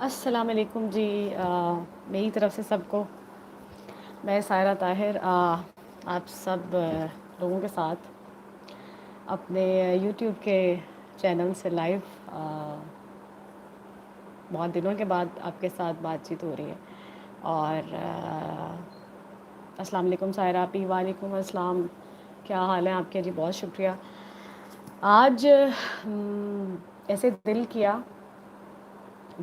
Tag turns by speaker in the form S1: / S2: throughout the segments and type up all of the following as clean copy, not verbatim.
S1: السلام علیکم جی، میری طرف سے سب کو میں سائرہ طاہر آپ سب لوگوں کے ساتھ اپنے یوٹیوب کے چینل سے لائیو بہت دنوں کے بعد آپ کے ساتھ بات چیت ہو رہی ہے۔ اور السلام علیکم سائرہ آپی، وعلیکم السلام، کیا حال ہے آپ کے؟ جی بہت شکریہ۔ آج ایسے دل کیا،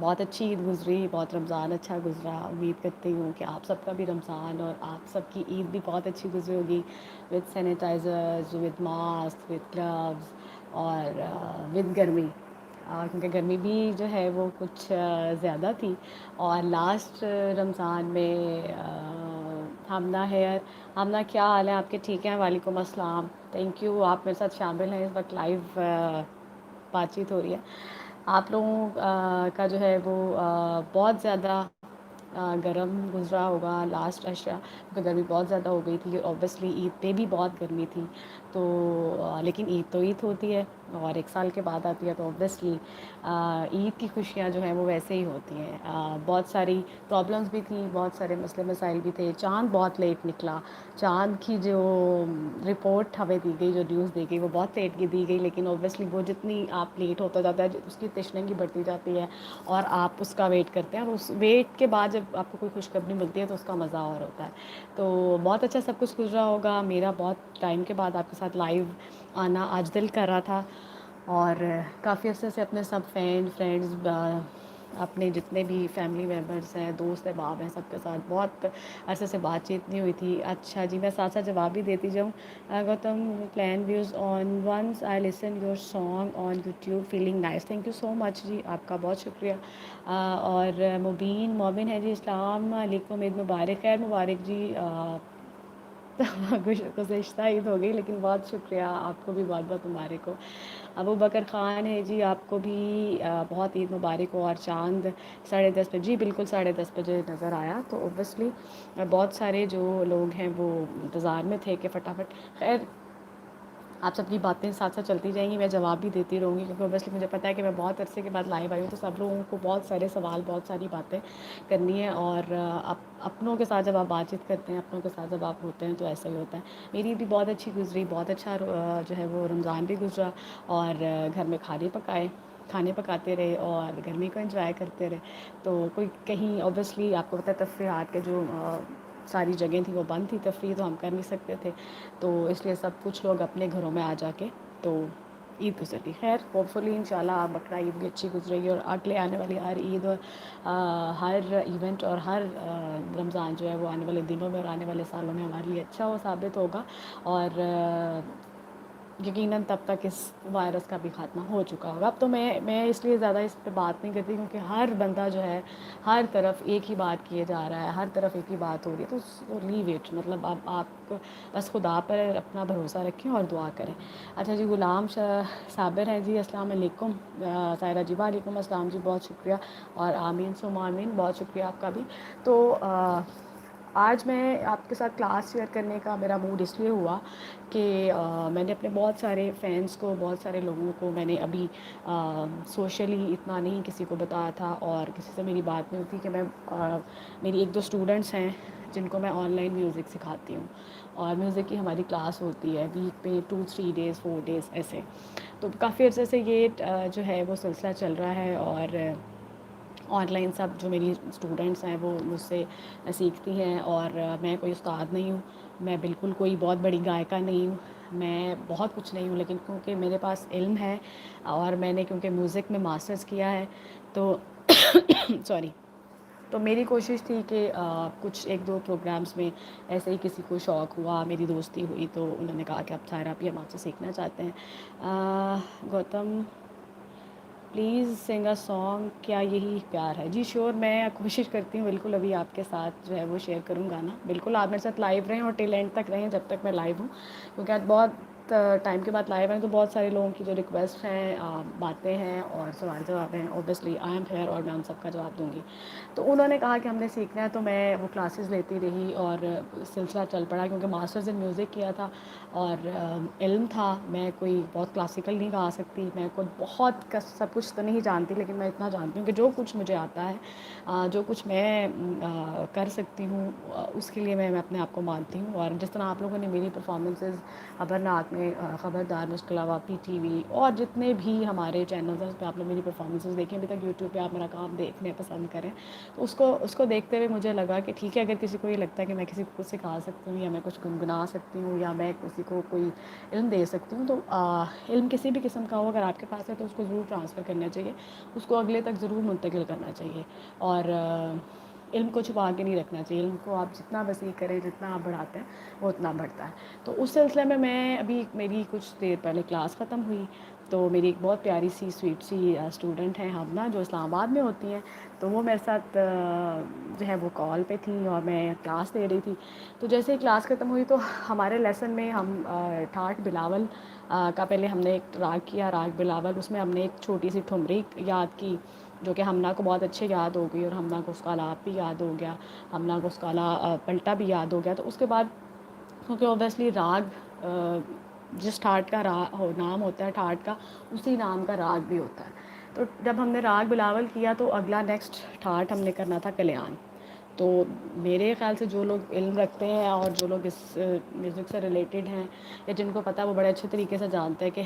S1: بہت اچھی عید گزری، بہت رمضان اچھا گزرا۔ امید کرتی ہوں کہ آپ سب کا بھی رمضان اور آپ سب کی عید بھی بہت اچھی گزری ہوگی، with sanitizers, with mask, with gloves اور وتھ گرمی، کیونکہ گرمی بھی جو ہے وہ کچھ زیادہ تھی۔ اور لاسٹ رمضان میں ہمنا ہے، ہمنا کیا حال ہے آپ کے؟ ٹھیک ہیں، وعلیکم السلام، تھینک یو، آپ میرے ساتھ شامل ہیں اس وقت، لائیو بات چیت ہو رہی ہے۔ آپ لوگوں کا جو ہے وہ بہت زیادہ گرم گزرا ہوگا لاسٹ عشرہ، کیونکہ گرمی بہت زیادہ ہو گئی تھی، اوبویسلی عید پہ بھی بہت گرمی تھی، تو لیکن عید تو عید ہوتی ہے اور ایک سال کے بعد آتی ہے، تو اوبویسلی عید کی خوشیاں جو ہیں وہ ویسے ہی ہوتی ہیں۔ بہت ساری پرابلمس بھی تھیں، بہت سارے مسئلے مسائل بھی تھے، چاند بہت لیٹ نکلا، چاند کی جو رپورٹ ہمیں دی گئی، جو نیوز دی گئی وہ بہت لیٹ کی دی گئی، لیکن اوبویسلی وہ جتنی آپ لیٹ ہوتا جاتا ہے اس کی تشنگی بڑھتی جاتی ہے اور آپ اس کا ویٹ کرتے ہیں، اور اس ویٹ کے بعد جب آپ کو کوئی خوشخبری ملتی ہے تو اس کا مزہ اور ہوتا ہے۔ تو بہت اچھا سب کچھ گزرا ہوگا۔ میرا بہت ٹائم کے بعد آپ کے ساتھ لائیو آنا آج دل کر رہا تھا، اور کافی عرصے سے اپنے سب فرینڈز، اپنے جتنے بھی فیملی ممبرس ہیں، دوست احباب ہیں، سب کے ساتھ بہت عرصے سے بات چیت نہیں ہوئی تھی۔ اچھا جی، میں ساتھ ساتھ جواب بھی دیتی جاؤں۔ گوتم پلان views on once I listen your song on YouTube feeling nice, thank you so much جی، آپ کا بہت شکریہ۔ اور مبین مومن ہے جی، السلام علیکم، عید مبارک، خیر مبارک جی۔ گزشتہ عید ہو گئی لیکن بہت شکریہ، آپ کو بھی بہت بہت مبارک ہو۔ ابو بکر خان ہے جی، آپ کو بھی بہت عید مبارک ہو۔ اور چاند 10:30 بجے، جی بالکل 10:30 بجے نظر آیا، تو اوبویسلی بہت سارے جو لوگ ہیں وہ انتظار میں تھے کہ فٹافٹ، خیر آپ سب کی باتیں ساتھ ساتھ چلتی جائیں گی، میں جواب بھی دیتی رہوں گی، کیونکہ اوبویسلی مجھے پتہ ہے کہ میں بہت عرصے کے بعد لائیو آئی ہوں، تو سب لوگوں کو بہت سارے سوال، بہت ساری باتیں کرنی ہے، اور اپنوں کے ساتھ جب آپ بات چیت کرتے ہیں، اپنوں کے ساتھ جب آپ ہوتے ہیں تو ایسا ہی ہوتا ہے۔ میری بھی بہت اچھی گزری، بہت اچھا جو ہے وہ رمضان بھی گزرا، اور گھر میں کھانے پکاتے رہے اور گرمی کو انجوائے کرتے رہے۔ تو کوئی کہیں اوبویسلی آپ کو پتہ ہے تفریحات کے جو ساری جگہیں تھیں وہ بند تھی، تفریح تو ہم کر نہیں سکتے تھے، تو اس لیے سب کچھ لوگ اپنے گھروں میں آ جا کے تو عید گزری۔ خیر ہوپ فلی انشاءاللہ آپ بقرہ عید بھی اچھی گزرے گی، اور اگلے آنے والی ہر عید اور ہر ایونٹ اور ہر رمضان جو ہے وہ آنے والے دنوں میں اور آنے والے سالوں میں ہمارے لیے اچھا ثابت ہوگا، اور یقیناً تب تک اس وائرس کا بھی خاتمہ ہو چکا ہوگا۔ اب تو میں اس لیے زیادہ اس پہ بات نہیں کرتی، کیونکہ ہر بندہ جو ہے ہر طرف ایک ہی بات کیے جا رہا ہے، ہر طرف ایک ہی بات ہو رہی ہے، تو لیو اٹ، مطلب اب آپ بس خدا پر اپنا بھروسہ رکھیں اور دعا کریں۔ اچھا جی، غلام صابر ہیں جی، السلام علیکم، سائرہ جی وعلیکم السلام جی، بہت شکریہ، اور آمین سم آمین، بہت شکریہ آپ کا بھی۔ تو آج میں آپ کے ساتھ کلاس شیئر کرنے کا میرا موڈ اس لیے ہوا کہ میں نے اپنے بہت سارے فرینڈس کو، بہت سارے لوگوں کو میں نے ابھی سوشلی اتنا نہیں کسی کو بتایا تھا، اور کسی سے میری بات نہیں ہوتی کہ میں میری ایک دو اسٹوڈنٹس ہیں جن کو میں آن لائن میوزک سکھاتی ہوں، اور میوزک کی ہماری کلاس ہوتی ہے ویک پہ 2-3 ڈیز 4 ڈیز ایسے، تو کافی عرصے سے یہ جو ہے وہ سلسلہ چل رہا ہے، اور آن لائن سب جو میری اسٹوڈنٹس ہیں وہ مجھ سے سیکھتی ہیں، اور میں کوئی استاد نہیں ہوں، میں بالکل کوئی بہت بڑی گائکہ نہیں ہوں، میں بہت کچھ نہیں ہوں، لیکن کیونکہ میرے پاس علم ہے اور میں نے کیونکہ میوزک میں ماسٹرز کیا ہے تو سوری، تو میری کوشش تھی کہ کچھ ایک دو پروگرامز میں ایسے ہی کسی کو شوق ہوا، میری دوستی ہوئی تو انہوں نے کہا کہ اب طاہرہ آپ یہ ہم آپ سے سیکھنا چاہتے ہیں، گوتم پلیز سنگ اے سانگ، کیا یہی پیار ہے؟ جی شیور، میں کوشش کرتی ہوں بالکل ابھی آپ کے ساتھ جو ہے وہ شیئر کروں گانا، بالکل آپ میرے ساتھ لائیو رہیں اور ٹل اینڈ تک رہیں جب تک میں لائیو ہوں، کیونکہ آج بہت ٹائم کے بعد لائیو ہیں تو بہت سارے لوگوں کی جو ریکویسٹ ہیں، باتیں ہیں اور سوال جواب ہیں، اوبیسلی آئی ایم ہیئر اور میں ان سب کا جواب دوں گی۔ تو انہوں نے کہا کہ ہم نے سیکھنا ہے تو میں وہ کلاسز لیتی رہی اور سلسلہ چل پڑا، کیونکہ ماسٹرز ان میوزک کیا تھا اور علم تھا، میں کوئی بہت کلاسیکل نہیں گا سکتی، میں کوئی بہت سب کچھ تو نہیں جانتی، لیکن میں اتنا جانتی ہوں کہ جو کچھ مجھے آتا ہے، جو کچھ میں کر سکتی ہوں، اس کے لیے میں اپنے آپ کو مانتی ہوں۔ اور جس طرح آپ لوگوں نے میری پرفارمنسز خبرناک میں، خبردار میں، اس کے علاوہ پی ٹی وی اور جتنے بھی ہمارے چینلز ہیں اس پہ آپ لوگ میری پرفارمنسز دیکھیں، ابھی تک یوٹیوب پہ آپ میرا کام دیکھنے پسند کریں، تو اس کو دیکھتے ہوئے مجھے لگا کہ ٹھیک ہے، اگر کسی کو یہ لگتا ہے کہ میں کسی کو کچھ سکھا سکتی ہوں یا میں کچھ گنگنا سکتی ہوں یا میں کسی کو کوئی علم دے سکتی ہوں، تو علم کسی بھی قسم کا ہو اگر آپ کے پاس ہے تو اس کو ضرور ٹرانسفر کرنا چاہیے، اس کو اگلے تک ضرور منتقل کرنا چاہیے، اور علم کو چھپا کے نہیں رکھنا چاہیے، علم کو آپ جتنا وسیع کریں، جتنا آپ بڑھاتے ہیں وہ اتنا بڑھتا ہے۔ تو اس سلسلے میں ابھی میری کچھ دیر پہلے کلاس ختم ہوئی، تو میری ایک بہت پیاری سی سویٹ سی اسٹوڈنٹ ہیں ہمنا، جو اسلام آباد میں ہوتی ہیں، تو وہ میرے ساتھ جو ہے وہ کال پہ تھی اور میں کلاس دے رہی تھی۔ تو جیسے ہی کلاس ختم ہوئی تو ہمارے لیسن میں ہم ٹھاٹ بلاول کا پہلے ہم نے ایک راگ کیا، راگ بلاول، اس میں ہم نے ایک چھوٹی سی ٹھمری یاد کی جو کہ ہمنا کو بہت اچھے یاد ہو گئی، اور ہمنا کو اس کا آلاپ بھی یاد ہو گیا، ہمنا کو اس کا پلٹا بھی یاد ہو گیا۔ تو اس کے بعد کیونکہ اوبیسلی راگ جس ٹھاٹ کا نام ہوتا ہے ٹھاٹ کا، اسی نام کا راگ بھی ہوتا ہے۔ تو جب ہم نے راگ بلاول کیا تو اگلا نیکسٹ ٹھاٹ ہم نے کرنا تھا کلیان۔ تو میرے خیال سے جو لوگ علم رکھتے ہیں اور جو لوگ اس میوزک سے ریلیٹڈ ہیں یا جن کو پتہ ہے وہ بڑے اچھے طریقے سے جانتے ہیں کہ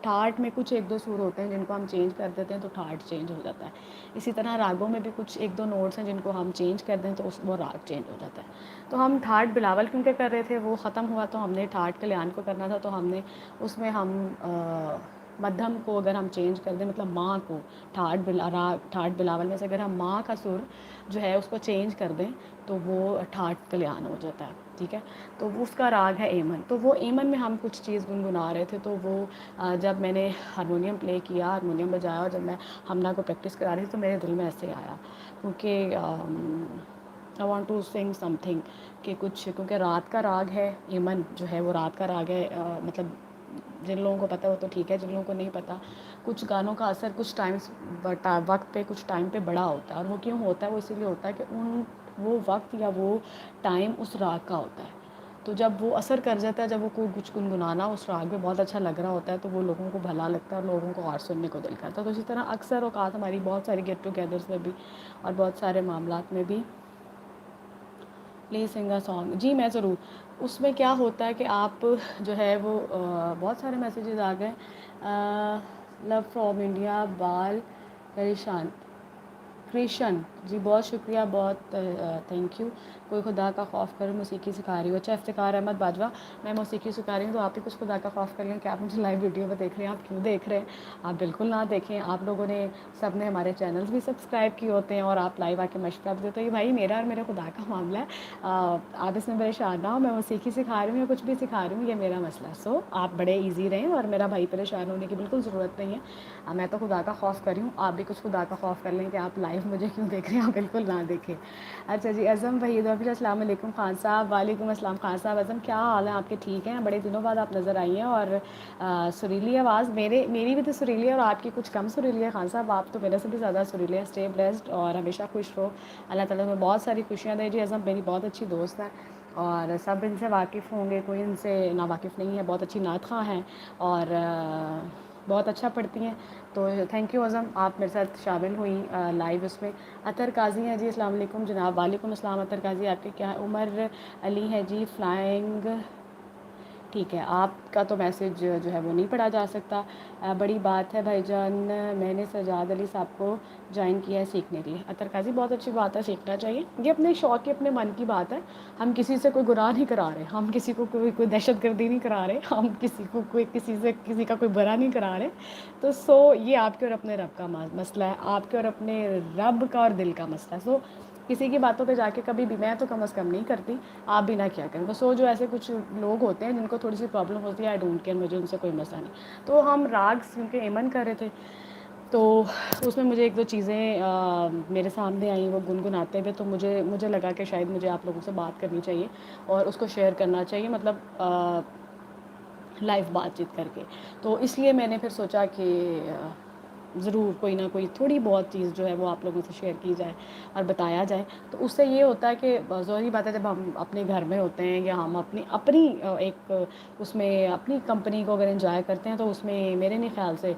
S1: ٹھاٹ میں کچھ ایک دو سور ہوتے ہیں جن کو ہم چینج کر دیتے ہیں تو ٹھاٹ چینج ہو جاتا ہے، اسی طرح راگوں میں بھی کچھ ایک دو نوٹس ہیں جن کو ہم چینج کر دیں تو وہ راگ چینج ہو جاتا ہے۔ تو ہم ٹھاٹ بلاول کیونکہ کر رہے تھے، وہ ختم ہوا تو ہم نے ٹھاٹ کلیان کو کرنا تھا، تو ہم نے اس میں ہم مدھم کو اگر ہم چینج کر دیں، مطلب ماں کو ٹھاٹ بلاول میں سے اگر ہم ماں کا سر جو ہے اس کو چینج کر دیں تو وہ ٹھاٹ کلیان ہو جاتا ہے، ٹھیک ہے۔ تو اس کا راگ ہے ایمن، تو وہ ایمن میں ہم کچھ چیز گنگنا رہے تھے، تو وہ جب میں نے ہارمونیم پلے کیا، ہارمونیم بجایا اور جب میں ہمنا کو پریکٹس کرا رہی تھی تو میرے دل میں ایسے آیا، کیونکہ آئی وانٹ ٹو سنگ سم تھنگ، کہ کچھ، کیونکہ رات کا راگ ہے ایمن جو ہے وہ رات کا راگ ہے، مطلب جن لوگوں کو پتہ ہو تو ٹھیک ہے، جن لوگوں کو نہیں پتہ، کچھ گانوں کا اثر کچھ وقت پہ کچھ ٹائم پہ بڑا ہوتا ہے، اور وہ کیوں ہوتا ہے؟ وہ اسی لیے ہوتا ہے کہ وہ وقت یا وہ ٹائم اس راگ کا ہوتا ہے، تو جب وہ اثر کر جاتا ہے، جب وہ کوئی کچھ گنگنانا اس راگ میں بہت اچھا لگ رہا ہوتا ہے تو وہ لوگوں کو بھلا لگتا ہے اور لوگوں کو اور سننے کو دل کرتا ہے۔ تو اسی طرح اکثر اوقات ہماری بہت ساری گیٹ ٹوگیدرز میں بھی اور بہت سارے معاملات میں بھی پلیز سنگ اے سانگ، جی میں ضرور، اس میں کیا ہوتا ہے کہ آپ جو ہے وہ بہت سارے میسیجز آ گئے، لو فرام انڈیا، بال کرشن، جی بہت شکریہ، بہت تھینک یو۔ کوئی خدا کا خوف کرے، موسیقی سکھا رہی ہو، اچھا افتخار احمد باجوہ، میں موسیقی سکھا رہی ہوں تو آپ بھی کچھ خدا کا خوف کر لیں کہ آپ مجھے لائیو ویڈیو میں دیکھ رہے ہیں، آپ کیوں دیکھ رہے ہیں؟ آپ بالکل نہ دیکھیں، آپ لوگوں نے سب نے ہمارے چینلز بھی سبسکرائب کیے ہوتے ہیں اور آپ لائیو آ کے مشورہ بھی دیتے ہو، یہ بھائی میرا اور میرے خدا کا معاملہ ہے، آپ اس میں پریشان نہ ہو، میں موسیقی سکھا رہی ہوں یا کچھ بھی سکھا رہی ہوں، یہ میرا مسئلہ ہے، سو آپ بڑے ایزی رہیں اور میرا بھائی پریشان ہونے کی بالکل ضرورت نہیں ہے، میں تو خدا کا خوف کر رہی ہوں، آپ بھی کچھ خدا کا خوف کر لیں کہ آپ لائیو مجھے کیوں دیکھ رہے ہیں، آپ بالکل نہ دیکھیں۔ اچھا جی، اعظم وحید وفیل، السلام علیکم خان صاحب، وعلیکم السلام خان صاحب، اعظم کیا حال ہے آپ کے؟ ٹھیک ہیں؟ بڑے دنوں بعد آپ نظر آئی ہیں، اور سریلی آواز، میری بھی تو سریلی ہے اور آپ کی کچھ کم سریلی ہے خان صاحب، آپ تو میرے سے بھی زیادہ سریلی ہے، اسٹے بلیسڈ اور ہمیشہ خوش رہو، اللہ تعالیٰ میں بہت ساری خوشیاں دے جی۔ اعظم میری بہت اچھی دوست ہے اور سب ان سے واقف ہوں گے، کوئی ان سے ناواقف نہیں ہے، بہت اچھی نعت خواں ہیں اور بہت اچھا پڑھتی ہیں، تو تھینک یو اعظم، آپ میرے ساتھ شامل ہوئیں لائیو اس میں۔ اطہر قاضی ہیں جی، السلام علیکم جناب، وعلیکم السلام اطہر قاضی، آپ کے کیا ہے؟ عمر علی ہے جی، فلائنگ ٹھیک ہے، آپ کا تو میسج جو ہے وہ نہیں پڑھا جا سکتا۔ بڑی بات ہے بھائی جان، میں نے سجاد علی صاحب کو جوائن کیا ہے سیکھنے کے لیے۔ اطہر قاضی بہت اچھی بات ہے، سیکھنا چاہیے، یہ اپنے شوق کی اپنے من کی بات ہے۔ ہم کسی سے کوئی گناہ نہیں کرا رہے، ہم کسی کو کوئی دہشت گردی نہیں کرا رہے، ہم کسی کو کسی کا کوئی برا نہیں کرا رہے۔ تو یہ آپ کے اور اپنے رب کا مسئلہ ہے، آپ کے اور اپنے رب کا اور دل کا مسئلہ ہے۔ کسی کی باتوں پہ جا کے کبھی بھی میں تو کم از کم نہیں کرتی، آپ بھی نہ کیا کریں۔ بس جو ایسے کچھ لوگ ہوتے ہیں جن کو تھوڑی سی پرابلم ہوتی ہے، آئی ڈونٹ کیئر، مجھے ان سے کوئی مسئلہ نہیں۔ تو ہم راگ کیونکہ ایمن کر رہے تھے، تو اس میں مجھے ایک دو چیزیں میرے سامنے آئیں وہ گنگناتے ہوئے، تو مجھے لگا کہ شاید مجھے آپ لوگوں سے بات کرنی چاہیے اور اس کو شیئر کرنا چاہیے، مطلب لائیو بات چیت کر کے۔ تو اس لیے میں نے پھر سوچا کہ ضرور کوئی نہ کوئی تھوڑی بہت چیز جو ہے وہ آپ لوگوں سے شیئر کی جائے اور بتایا جائے۔ تو اس سے یہ ہوتا ہے کہ ظاہری بات ہے، جب ہم اپنے گھر میں ہوتے ہیں یا ہم اپنی ایک اس میں اپنی کمپنی کو اگر انجوائے کرتے ہیں، تو اس میں میرے نہیں خیال سے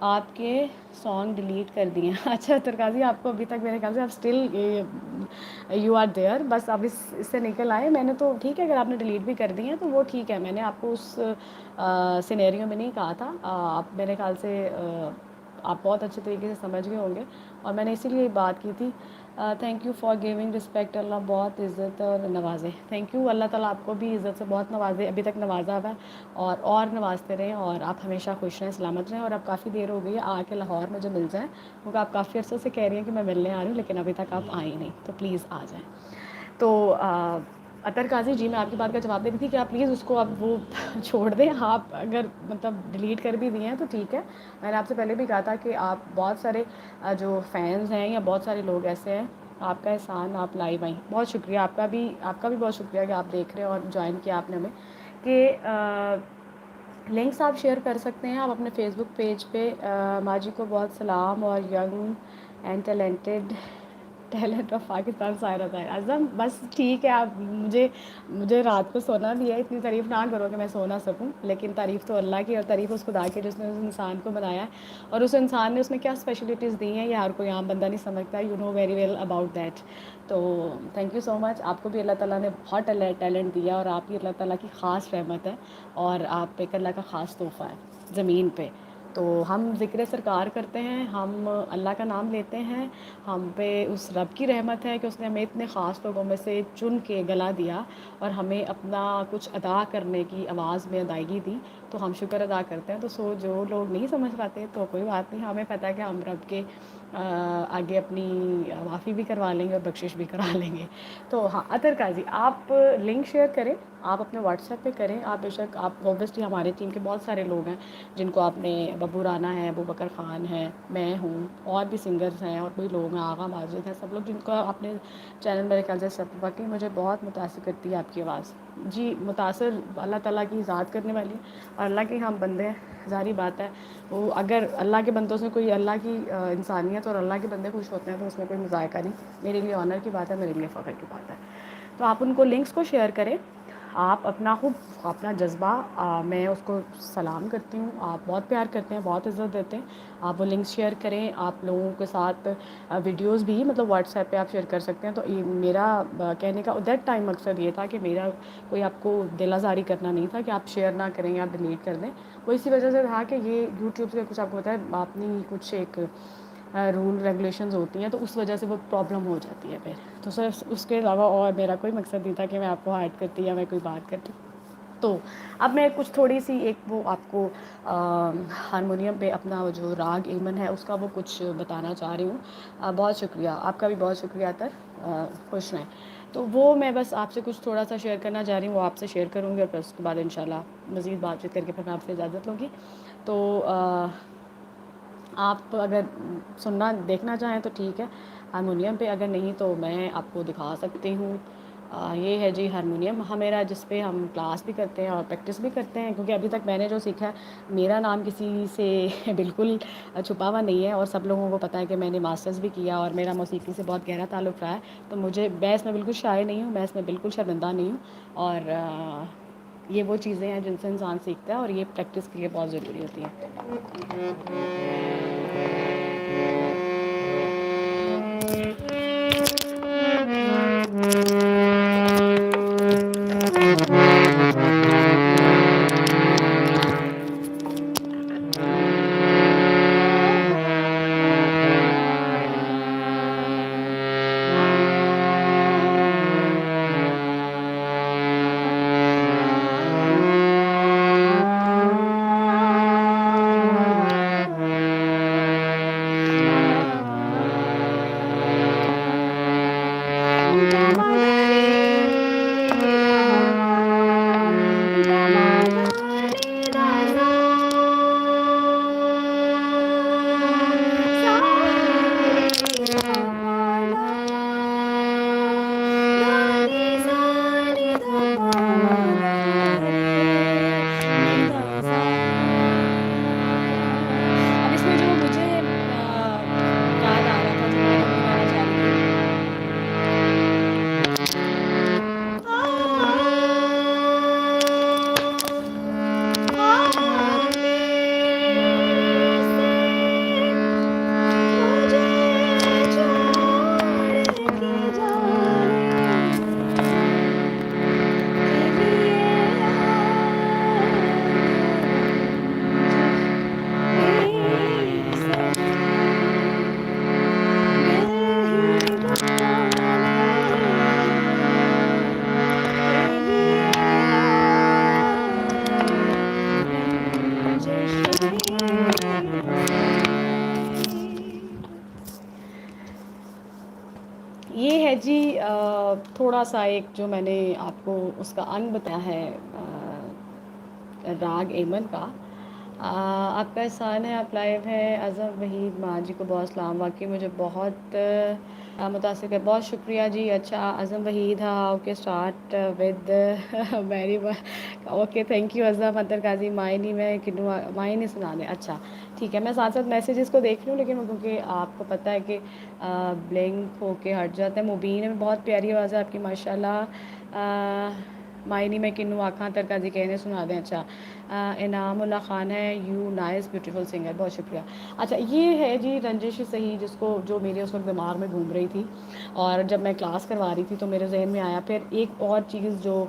S1: آپ کے سانگ ڈیلیٹ کر دیے ہیں۔ اچھا ترکازی، آپ کو ابھی تک میرے خیال سے آپ اسٹل یو آر دیئر، بس اب اس سے نکل آئے۔ میں نے تو ٹھیک ہے، اگر آپ نے ڈیلیٹ بھی کر دی ہیں تو وہ ٹھیک ہے، میں نے آپ کو اس سینیریو میں نہیں کہا تھا۔ آپ میرے خیال سے آپ بہت اچھے طریقے سے سمجھ گئے ہوں گے، اور میں نے اسی لیے بات کی تھی۔ Thank you for giving respect, Allah بہت عزت اور نوازے۔ تھینک یو، اللہ تعالیٰ آپ کو بھی عزت سے بہت نوازے، ابھی تک نوازا ہوا ہے اور نوازتے رہیں، اور آپ ہمیشہ خوش رہیں، سلامت رہیں۔ اور اب کافی دیر ہو گئی ہے، آ کے لاہور مجھے مل جائیں، کیونکہ آپ کافی عرصے سے کہہ رہی ہیں کہ میں ملنے آ رہی ہوں، لیکن ابھی تک آپ آئی نہیں، تو پلیز آ جائیں۔ تو اطہر قاضی جی، میں آپ کی بات کا جواب دے رہی تھی کہ آپ پلیز اس کو اب وہ چھوڑ دیں۔ آپ اگر مطلب ڈیلیٹ کر بھی دیے ہیں تو ٹھیک ہے، میں نے آپ سے پہلے بھی کہا تھا کہ آپ بہت سارے جو فینز ہیں یا بہت سارے لوگ ایسے ہیں، آپ کا احسان آپ لائیو آئیں، بہت شکریہ آپ کا بھی بہت شکریہ کہ آپ دیکھ رہے ہیں اور جوائن کیا آپ نے ہمیں۔ کہ لنکس آپ شیئر کر سکتے ہیں آپ اپنے فیس بک پیج پہ۔ ماجی کو بہت سلام، اور young and talent of Pakistan Saira Tahir Azam, بس ٹھیک ہے۔ آپ مجھے رات کو سونا بھی ہے، اتنی تعریف نہ کرو کہ میں سو نہ سکوں، لیکن تعریف تو اللہ کی اور تعریف اس خدا کی جس نے اس انسان کو بنایا ہے، اور اس انسان نے اس میں کیا اسپیشلٹیز دی ہیں یہ ہر کوئی عام بندہ نہیں سمجھتا۔ You know very well about that. تو تھینک یو سو مچ، آپ کو بھی اللہ تعالیٰ نے بہت ٹیلنٹ دیا، اور آپ بھی اللہ تعالیٰ کی خاص رحمت ہے، اور آپ ایک اللہ کا خاص تحفہ ہے زمین پہ۔ تو ہم ذکر سرکار کرتے ہیں، ہم اللہ کا نام لیتے ہیں، ہم پہ اس رب کی رحمت ہے کہ اس نے ہمیں اتنے خاص لوگوں میں سے چن کے گلا دیا، اور ہمیں اپنا کچھ ادا کرنے کی آواز میں ادائیگی دی، تو ہم شکر ادا کرتے ہیں۔ تو جو لوگ نہیں سمجھ پاتے تو کوئی بات نہیں، ہمیں پتہ ہے کہ ہم رب کے آگے اپنی معافی بھی کروا لیں گے اور بخشش بھی کروا لیں گے۔ تو ہاں اطہر قاضی، آپ لنک شیئر کریں، آپ اپنے واٹس ایپ پہ کریں، آپ بے شک، آپ اوبیسلی ہمارے ٹیم کے بہت سارے لوگ ہیں جن کو آپ نے، ببو رانا ہے، ابو بکر خان ہے، میں ہوں، اور بھی سنگرز ہیں اور کوئی لوگ ہیں، آغا ماجد ہیں، سب لوگ جن کو آپ نے چینل میرے خیال سے سب، واقعی مجھے بہت متاثر کرتی ہے آپ کی آواز جی۔ متاثر اللہ تعالیٰ کی ذات کرنے والی، اور اللہ کے ہم بندے ہیں، ظاہری بات ہے، وہ اگر اللہ کے بندوں سے کوئی اللہ کی انسانیت اور اللہ کے بندے خوش ہوتے ہیں تو اس میں کوئی مذائقہ نہیں۔ میرے لیے آنر کی بات ہے، میرے لیے فخر کی بات ہے۔ تو آپ ان کو لنکس کو شیئر کریں، آپ اپنا اپنا جذبہ، میں اس کو سلام کرتی ہوں، آپ بہت پیار کرتے ہیں، بہت عزت دیتے ہیں، آپ وہ لنکس شیئر کریں۔ آپ لوگوں کے ساتھ ویڈیوز بھی مطلب واٹس ایپ پہ آپ شیئر کر سکتے ہیں۔ تو میرا کہنے کا دیٹ ٹائم مقصد یہ تھا کہ میرا کوئی آپ کو دل آزاری کرنا نہیں تھا کہ آپ شیئر نہ کریں یا ڈیلیٹ کر دیں، وہ اسی وجہ سے تھا کہ یہ یوٹیوب سے کچھ آپ کو ہوتا ہے، اپنی کچھ ایک رول ریگولیشنز ہوتی ہیں، تو اس وجہ سے وہ پرابلم ہو جاتی ہے پھر۔ تو صرف اس کے علاوہ اور میرا کوئی مقصد نہیں تھا کہ میں آپ کو ہائڈ کرتی یا میں کوئی بات کرتی۔ تو اب میں کچھ تھوڑی سی ایک وہ آپ کو ہارمونیم پہ اپنا جو راگ ایمن ہے اس کا وہ کچھ بتانا چاہ رہی ہوں۔ بہت شکریہ آپ کا بھی، بہت شکریہ اطہر، خوش رہیں۔ تو وہ میں بس آپ سے کچھ تھوڑا سا شیئر کرنا چاہ رہی ہوں، وہ آپ سے شیئر کروں گی، اور پھر اس کے بعد انشاءاللہ مزید بات چیت کر کے پھر میں آپ سے اجازت لوں گی۔ تو آپ اگر سننا دیکھنا چاہیں تو ٹھیک ہے ہارمونیم پہ، اگر نہیں تو میں آپ کو دکھا سکتی ہوں۔ یہ ہے جی ہارمونیم میرا، جس پہ ہم کلاس بھی کرتے ہیں اور پریکٹس بھی کرتے ہیں، کیونکہ ابھی تک میں نے جو سیکھا ہے، میرا نام کسی سے بالکل چھپا ہوا نہیں ہے، اور سب لوگوں کو پتہ ہے کہ میں نے ماسٹرز بھی کیا اور میرا موسیقی سے بہت گہرا تعلق رہا ہے۔ تو میں اس میں بالکل شائع نہیں ہوں، میں اس میں بالکل شرمندہ نہیں ہوں، اور یہ وہ چیزیں ہیں جن سے انسان سیکھتا ہے، اور یہ پریکٹس کے لیے بہت ضروری ہوتی ہیں۔ یہ ہے جی تھوڑا سا ایک جو میں نے آپ کو اس کا انگ بتایا ہے راگ ایمن کا. آپ کا احسان ہے، آپ لائیو ہے. اظہر وحید ماں جی کو بہت سلام، واقعی مجھے بہت متاثر کر. بہت شکریہ جی. اچھا اعظم وحید، ہاں okay start with very okay thank you Azam. Other قاضی معنی میں کنو معنی سنانے. اچھا ٹھیک ہے، میں ساتھ ساتھ میسیجز کو دیکھ لوں، لیکن کیونکہ آپ کو پتہ ہے کہ بلنک ہو کے ہٹ جاتا ہے. مبین ہے، بہت پیاری آواز ہے آپ کی ماشاء اللہ. معنی میں کنو آکھاں ترکا جی کہنے سنا دیں. اچھا انعام اللہ خان ہے، یو نائس بیوٹیفل سنگر، بہت شکریہ. اچھا یہ ہے جی رنجش صحیح، جس کو جو میرے اس وقت دماغ میں گھوم رہی تھی، اور جب میں کلاس کروا رہی تھی تو میرے ذہن میں آیا. پھر ایک اور چیز جو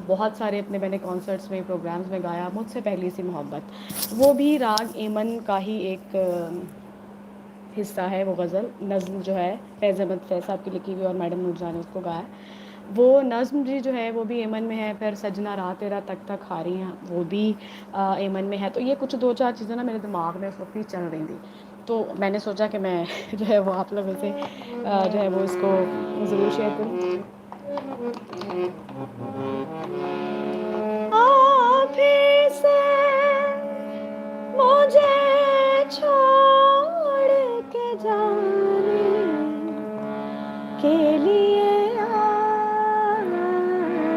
S1: بہت سارے اپنے میں نے کانسرٹس میں پروگرامز میں گایا، مجھ سے پہلی سی محبت، وہ بھی راگ ایمن کا ہی ایک حصہ ہے. وہ غزل نظم جو ہے فیض احمد فیض صاحب کی لکھی ہوئی، اور میڈم نور جان نے اس کو گایا. وہ نظم جی جو ہے وہ بھی ایمن میں ہے. پھر سجنا راہ تیرا تک تک ہاری ہیں، وہ بھی ایمن میں ہے. تو یہ کچھ دو چار چیزیں نا میرے دماغ میں اس وقت ہی چل رہی تھیں، تو میں نے سوچا کہ میں جو ہے وہ آپ لوگوں سے جو ہے وہ اس کو ضرور شیئر کروں. آپ ہی سے مجھے چھوڑ کے جانے کے لیے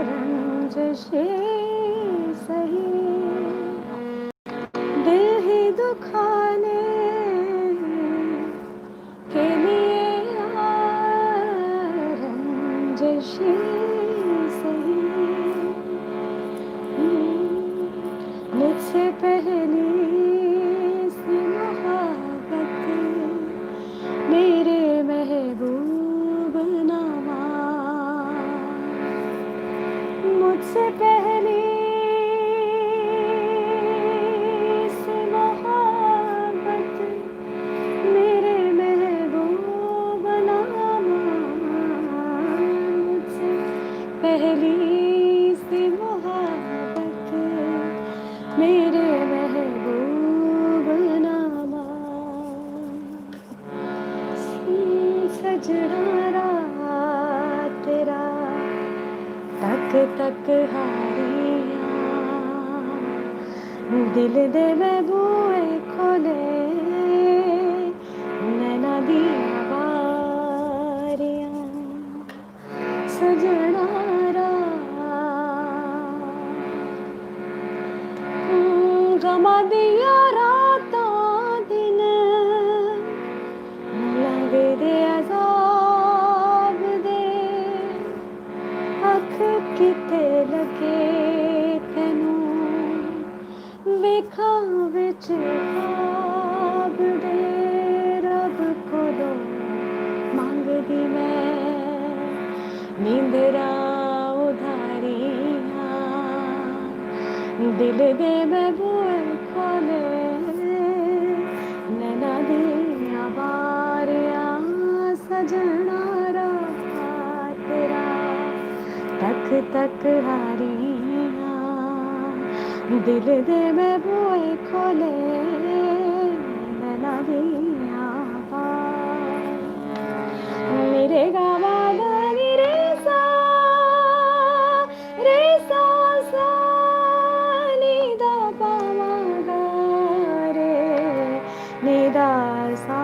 S1: رنجش سہی، دل ہی دکھانے کے لیے رنجش سہی، مجھ سے پہلی سی محبت میرے محبوب نواز، مجھ سے پہلی سی محبت میرے محبوب نواز، مجھ سے پہلی سی محبت میرے محبوب نواز، سجنا راہ تیرا تک تک ہاریاں، دل دے میں بوئے کھولے نینا دیا باریاں، سجنا غما دیا راتاں دن لنگ دے عذاب دے، اکھ کتے لگے تینوں ویکھاں وچ خواب دے، رب کولوں منگدی میں نیندراں ادھاریاں، دل دے میں بوئے کھولے نینا دیاں باریاں، سجنا راہ تیرا تک تک ہاریاں، دل دے میں بوئے کھولے نینا دیاں باریاں، میرے گاوا دانی ریسا ریسا سا نیدا پاوا گا رے نیدا سا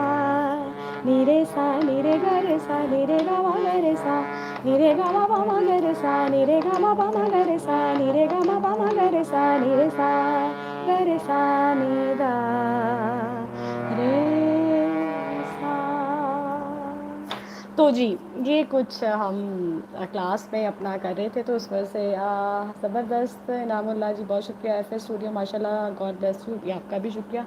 S1: نیرے سا نیرے گرے سا نیرے گاوا گرے سا نیرے گاوا پاما گرے سا نیرے گاما پاما گرے سا نیرے گاما پاما گرے سا نیرے سا گرے سا نیدا رے سا. تو جی یہ کچھ ہم کلاس میں اپنا کر رہے تھے، تو اس وجہ سے زبردست. انعام اللہ جی بہت شکریہ. ایف اے اسٹوڈیو ماشاء اللہ گاڈ بلیس یو، یہ آپ کا بھی شکریہ.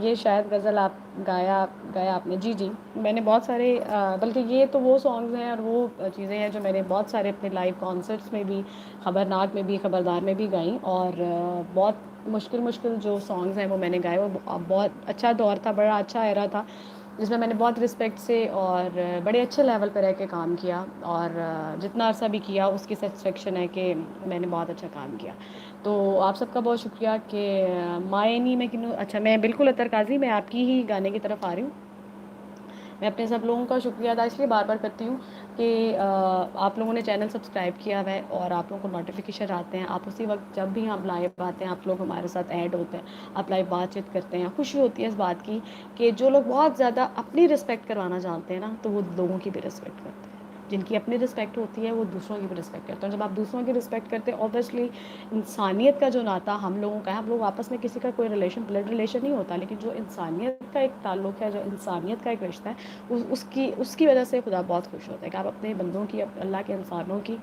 S1: یہ شاید غزل آپ گایا آپ نے. جی جی میں نے بہت سارے بلکہ یہ تو وہ سانگز ہیں اور وہ چیزیں ہیں جو میں نے بہت سارے اپنے لائیو کانسرٹس میں بھی، خبرناک میں بھی، خبردار میں بھی گائیں، اور بہت مشکل جو سانگز ہیں وہ میں نے گائے. وہ بہت اچھا دور تھا، بڑا اچھا ایرا تھا، جس میں نے بہت رسپیکٹ سے اور بڑے اچھے لیول پہ رہ کے کام کیا، اور جتنا عرصہ بھی کیا اس کی سیٹسفیکشن ہے کہ میں نے بہت اچھا کام کیا. تو تو آپ سب کا بہت شکریہ کہ مائے نہیں میں کنوں اچھا میں بالکل اطہر قاضی میں آپ کی ہی گانے کی طرف آ رہی ہوں. میں اپنے سب لوگوں کا شکریہ ادا اس لیے بار بار کرتی ہوں کہ آپ لوگوں نے چینل سبسکرائب کیا ہوا ہے اور آپ لوگوں کو نوٹیفیکیشن آتے ہیں. آپ اسی وقت جب بھی ہم لائیو آتے ہیں آپ لوگ ہمارے ساتھ ایڈ ہوتے ہیں, آپ لائیو بات چیت کرتے ہیں. خوشی ہوتی ہے اس بات کی کہ جو لوگ بہت زیادہ اپنی رسپیکٹ کروانا جانتے ہیں نا تو وہ لوگوں کی بھی رسپیکٹ کرتے ہیں. جن کی اپنی رسپیکٹ ہوتی ہے وہ دوسروں کی بھی رسپیکٹ کرتے ہیں. جب آپ دوسروں کی رسپیکٹ کرتے ہیں اوبویسلی انسانیت کا جو ناتا ہم لوگوں کا ہے, ہم لوگ آپس میں کسی کا کوئی ریلیشن بلڈ ریلیشن نہیں ہوتا, لیکن جو انسانیت کا ایک تعلق ہے, جو انسانیت کا ایک رشتہ ہے, اس کی وجہ سے خدا بہت خوش ہوتا ہے کہ آپ اپنے بندوں کی, اللہ کے انسانوں کی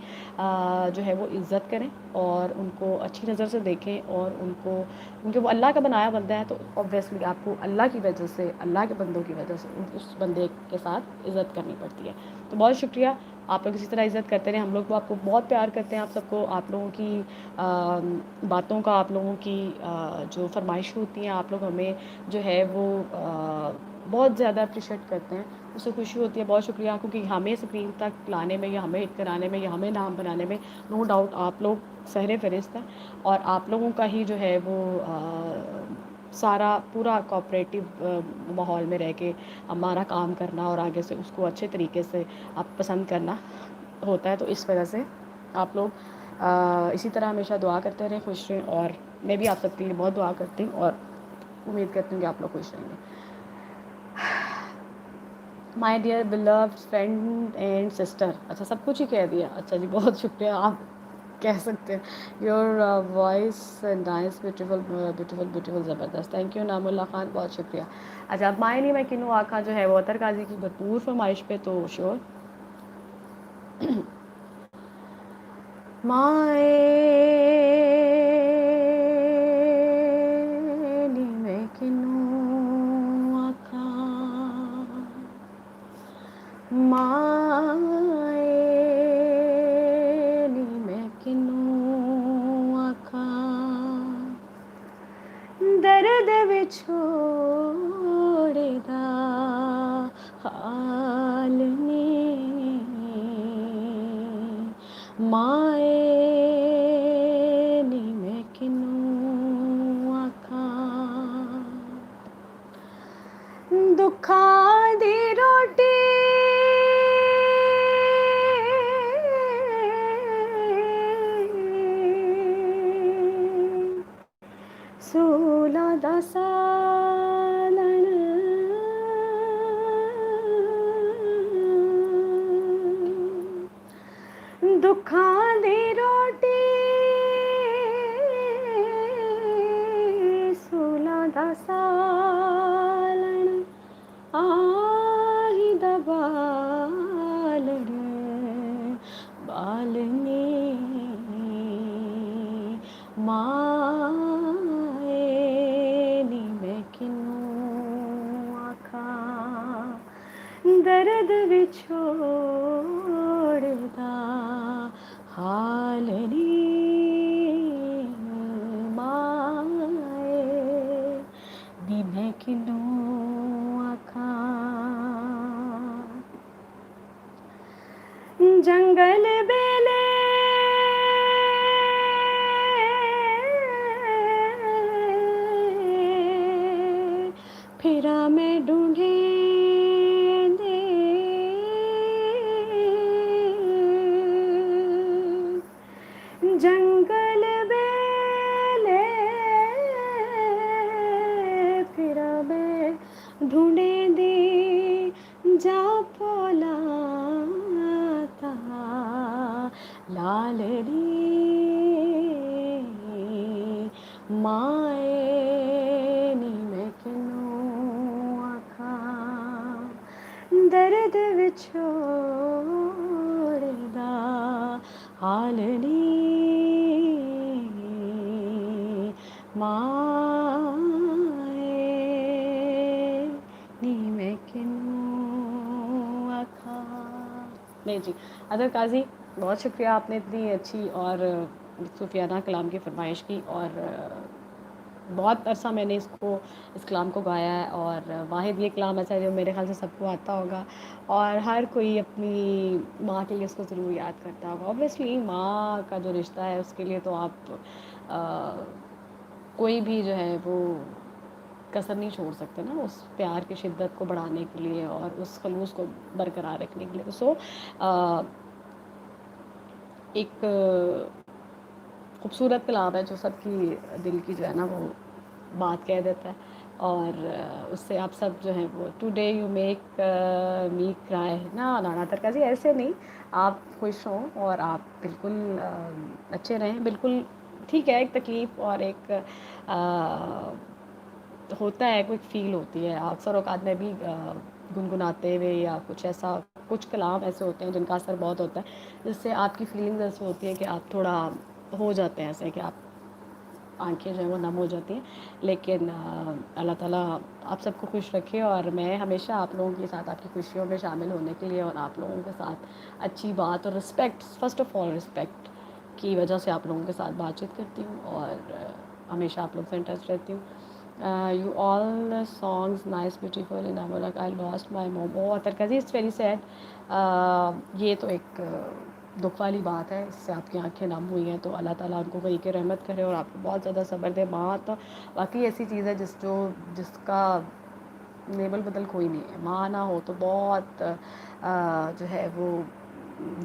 S1: جو ہے وہ عزت کریں اور ان کو اچھی نظر سے دیکھیں اور ان کو, کیونکہ وہ اللہ کا بنایا بندہ ہے تو اوبویسلی آپ کو اللہ کی وجہ سے, اللہ کے بندوں کی وجہ سے اس بندے کے ساتھ عزت کرنی پڑتی ہے. تو بہت شکریہ, آپ لوگ اسی طرح عزت کرتے رہیں. ہم لوگ آپ کو بہت پیار کرتے ہیں, آپ سب کو, آپ لوگوں کی باتوں کا, آپ لوگوں کی جو فرمائش ہوتی ہیں آپ لوگ ہمیں جو ہے وہ بہت زیادہ اپریشیٹ کرتے ہیں, اس سے خوشی ہوتی ہے. بہت شکریہ, کیونکہ ہمیں اسکرین تک لانے میں یا ہمیں ہٹ کرانے میں یا ہمیں نام بنانے میں نو ڈاؤٹ آپ لوگ سہرے فہرست ہیں, اور آپ لوگوں کا ہی جو ہے وہ سارا پورا کوآپریٹو ماحول میں رہ کے ہمارا کام کرنا اور آگے سے اس کو اچھے طریقے سے آپ پسند کرنا ہوتا ہے. تو اس وجہ سے آپ لوگ اسی طرح ہمیشہ دعا کرتے رہیں, خوش رہیں, اور میں بھی آپ سب کے لیے بہت دعا کرتی ہوں اور امید کرتی ہوں کہ آپ لوگ خوش رہیں گے. My dear beloved friend and sister, اچھا سب کچھ ہی کہہ دیا, اچھا جی بہت شکریہ, آپ کہہ سکتے ہیں. Your voice nice, beautiful beautiful beautiful, زبردست, تھینک یو نام اللہ خان, بہت شکریہ. اچھا اب مائے نہیں میں کنوں آخا جو ہے وہ اطہر قاضی کی بھرپور فرمائش پہ, تو شور مائے نی میں کنوں آخا, مائے نی میں کنوں آخا, درد وچھوڑے دا حال نے, مائے نی میں کنوں آخا, دکھاں دی روٹی سولاں دا سالن, دکھاں دی روٹی سولاں دا سالن, آہی دا بالن بالنی, مائے نی میں کنوں آخا, درد وچھوڑ دا حال نی, مائے نی میں کنوں آخا. جنگل بیلے پھراں میں ڈھونڈیں دے, جنگل بیلے پھراں میں ڈھونڈیں دے, جا پولا تا لال نی, مائے نی میں کنوں آخا, درد وچھوڑ دا حال نی, مائے نی میں کنوں آخا. نہیں جی اطہر قاضی بہت شکریہ, آپ نے اتنی اچھی اور صوفیانہ کلام کی فرمائش کی, اور بہت عرصہ میں نے اس کلام کو گایا ہے, اور واحد یہ کلام ایسا ہے جو میرے خیال سے سب کو آتا ہوگا, اور ہر کوئی اپنی ماں کے لیے اس کو ضرور یاد کرتا ہوگا. اوبویسلی ماں کا جو رشتہ ہے اس کے لیے تو آپ کوئی بھی جو ہے وہ کسر نہیں چھوڑ سکتے نا اس پیار کی شدت کو بڑھانے کے لیے اور اس خلوص کو برقرار رکھنے کے لیے. سو ایک خوبصورت کلام ہے جو سب کی دل کی جو ہے نا وہ بات کہہ دیتا ہے. اور اس سے آپ سب جو ہیں وہ today you make me cry نا نانا ترکا جی. ایسے نہیں, آپ خوش ہوں اور آپ بالکل اچھے رہیں. بالکل ٹھیک ہے, ایک تکلیف اور ایک ہوتا ہے, کوئی فیل ہوتی ہے. اکثر اوقات میں بھی گنگناتے ہوئے یا کچھ ایسا, کچھ کلام ایسے ہوتے ہیں جن کا اثر بہت ہوتا ہے, جس سے آپ کی فیلنگز ایسی ہوتی ہیں کہ آپ تھوڑا ہو جاتے ہیں ایسے کہ آپ آنکھیں جو ہیں وہ نم ہو جاتی ہیں. لیکن اللہ تعالیٰ آپ سب کو خوش رکھے, اور میں ہمیشہ آپ لوگوں کے ساتھ آپ کی خوشیوں میں شامل ہونے کے لیے اور آپ لوگوں کے ساتھ اچھی بات اور respect, first of all respect کی وجہ سے آپ لوگوں کے ساتھ بات چیت کرتی ہوں اور ہمیشہ آپ لوگ سے ان ٹچ رہتی ہوں. You all songs nice beautiful in like I lost my mom. Oh ترکا جی, اٹس ویری سیڈ. یہ تو ایک دکھ والی بات ہے, اس سے آپ کی آنکھیں نم ہوئی ہیں, تو اللہ تعالیٰ ان کو وہی کہ رحمت کرے اور آپ کو بہت زیادہ صبر دے. ماں تو واقعی ایسی چیز ہے جس کا لیبل بدل کوئی نہیں ہے. ماں نہ ہو تو بہت جو ہے وہ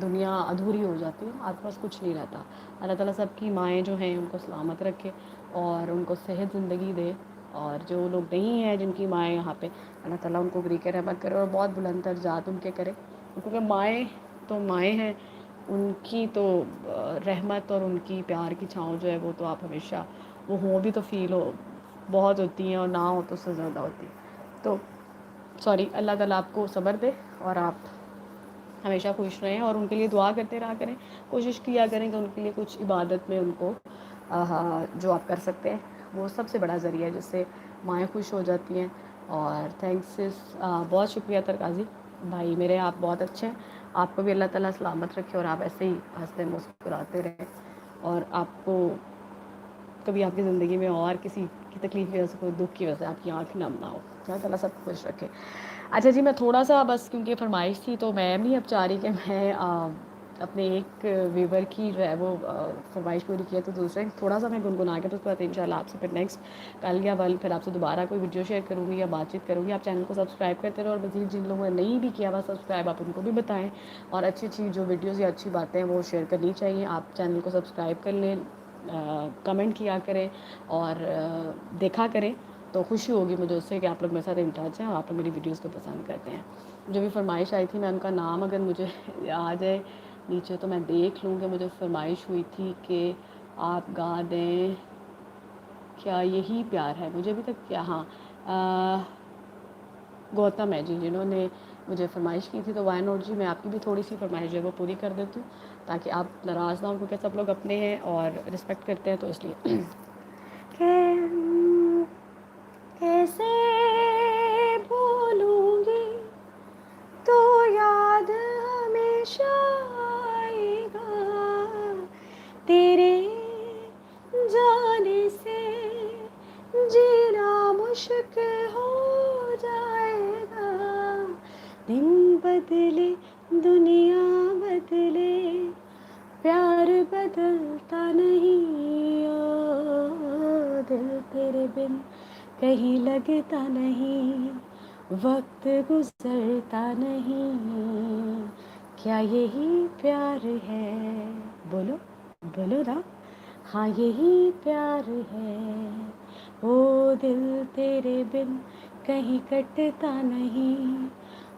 S1: دنیا ادھوری ہو جاتی ہے, آپ کے پاس کچھ نہیں رہتا. اللہ تعالیٰ سب کی مائیں جو ہیں ان کو سلامت رکھے اور ان کو صحت زندگی دے, اور جو لوگ نہیں ہیں جن کی مائیں یہاں پہ, اللہ تعالیٰ ان کو بریک رحمت کرے اور بہت بلند درجات ان کے کرے. کیونکہ مائیں تو مائیں ہیں, ان کی تو رحمت اور ان کی پیار کی چھاؤں جو ہے وہ تو آپ ہمیشہ وہ ہوں بھی تو فیل ہو بہت ہوتی ہیں, اور نہ ہو تو اس سے زیادہ ہوتی ہے. تو سوری, اللہ تعالیٰ آپ کو صبر دے اور آپ ہمیشہ خوش رہیں اور ان کے لیے دعا کرتے رہا کریں. کوشش کیا کریں کہ ان کے لیے کچھ عبادت میں ان کو جو آپ کر سکتے ہیں وہ سب سے بڑا ذریعہ ہے جس سے مائیں خوش ہو جاتی ہیں. اور تھینکس, بہت شکریہ ترکازی بھائی میرے, آپ بہت اچھے ہیں. آپ کو بھی اللہ تعالیٰ سلامت رکھے اور آپ ایسے ہی ہنستے مسکراتے رہیں, اور آپ کو کبھی آپ کی زندگی میں اور کسی کی تکلیف کی وجہ سے, کوئی دکھ کی وجہ سے آپ کی آنکھ نم نہ ہو. اللہ تعالیٰ سب کو خوش رکھے. اچھا جی, میں تھوڑا سا بس کیونکہ فرمائش تھی تو میں نہیں اب چاہ رہی کہ میں اپنے ایک ویور کی جو ہے وہ فرمائش پوری کی ہے, تو دوسرے تھوڑا سا میں گنگنا کے تو اس کے بعد انشاءاللہ آپ سے پھر نیکسٹ کل یا ول پھر آپ سے دوبارہ کوئی ویڈیو شیئر کروں گی یا بات چیت کروں گی. آپ چینل کو سبسکرائب کرتے رہو, اور مزید جن لوگوں نے نہیں بھی کیا ہوا سبسکرائب آپ ان کو بھی بتائیں, اور اچھی اچھی جو ویڈیوز یا اچھی باتیں ہیں وہ شیئر کرنی چاہیے. آپ چینل کو سبسکرائب کر لیں, کمنٹ کیا کریں اور دیکھا کریں, تو خوشی ہوگی مجھے اس سے کہ آپ لوگ میرے ساتھ ان ٹچ ہیں اور آپ لوگ میری ویڈیوز کو پسند کرتے ہیں. جو بھی فرمائش آئی تھی میں ان کا نام اگر مجھے آ جائے نیچے تو میں دیکھ لوں. کہ مجھے فرمائش ہوئی تھی کہ آپ گا دیں کیا یہی پیار ہے, مجھے ابھی تک کیا, ہاں گوتم ہے جی جنہوں نے مجھے فرمائش کی تھی. تو وائی ناٹ جی, میں آپ کی بھی تھوڑی سی فرمائش جو ہے وہ پوری کر دیتی ہوں تاکہ آپ ناراض نہ ہوں, کیونکہ سب لوگ اپنے ہیں اور رسپیکٹ کرتے ہیں, تو اس لیے کہ کیسے بھولوں گی تو یاد ہمیشہ آئے گا, تیرے جانے سے جینا مشکل ہو جائے گا. دن بدلے دنیا بدلے پیار بدلتا نہیں, او دل تیرے بن کہیں لگتا نہیں, وقت گزرتا نہیں, کیا یہی پیار ہے, بولو بولو نا, ہاں یہی پیار ہے. او دل تیرے بن کہیں کٹتا نہیں,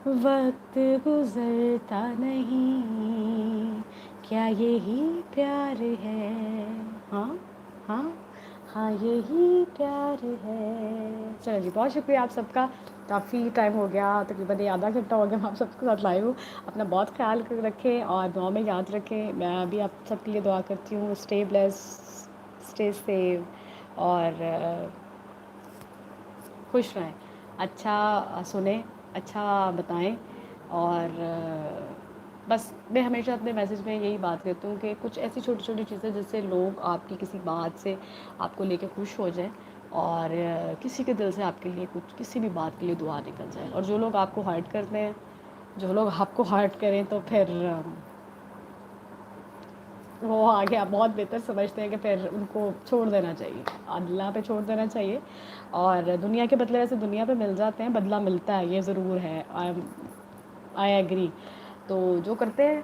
S1: وقت گزرتا نہیں, کیا یہی پیار ہے, ہاں ہاں ہاں یہی پیار ہے. چلو جی, بہت شکریہ آپ سب کا. کافی ٹائم ہو گیا, تقریباً آدھا گھنٹہ ہو گیا میں آپ سب کے ساتھ لائی ہوں. اپنا بہت خیال رکھیں اور دعا میں یاد رکھیں. میں بھی آپ سب کے لیے دعا کرتی ہوں. اسٹے بلیس, اسٹے سیو, اور خوش رہیں, اچھا سنیں, اچھا بتائیں. اور بس میں ہمیشہ اپنے میسیج میں یہی بات کرتی ہوں کہ کچھ ایسی چھوٹی چھوٹی چیزیں جس سے لوگ آپ کی کسی بات سے آپ کو لے کے خوش ہو جائیں, اور کسی کے دل سے آپ کے لیے کچھ کسی بھی بات کے لیے دعا نکل جائے. اور جو لوگ آپ کو ہرٹ کرتے ہیں, جو لوگ آپ کو ہرٹ کریں, تو پھر وہ آگے آپ بہت بہتر سمجھتے ہیں کہ پھر ان کو چھوڑ دینا چاہیے، اللہ پہ چھوڑ دینا چاہیے. اور دنیا کے بدلے ویسے دنیا پہ مل جاتے ہیں، بدلہ ملتا ہے، یہ ضرور ہے. I agree. تو جو کرتے ہیں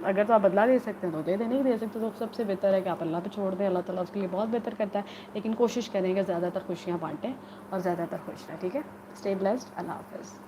S1: اگر تو آپ بدلا دے سکتے ہیں تو دے دیں، نہیں دے سکتے تو سب سے بہتر ہے کہ آپ اللہ پہ چھوڑ دیں. اللہ تعالیٰ اس کے لیے بہت بہتر کرتا ہے. لیکن کوشش کریں کہ زیادہ تر خوشیاں بانٹیں اور زیادہ تر خوش رہیں. ٹھیک ہے؟ Stay blessed. اللہ حافظ.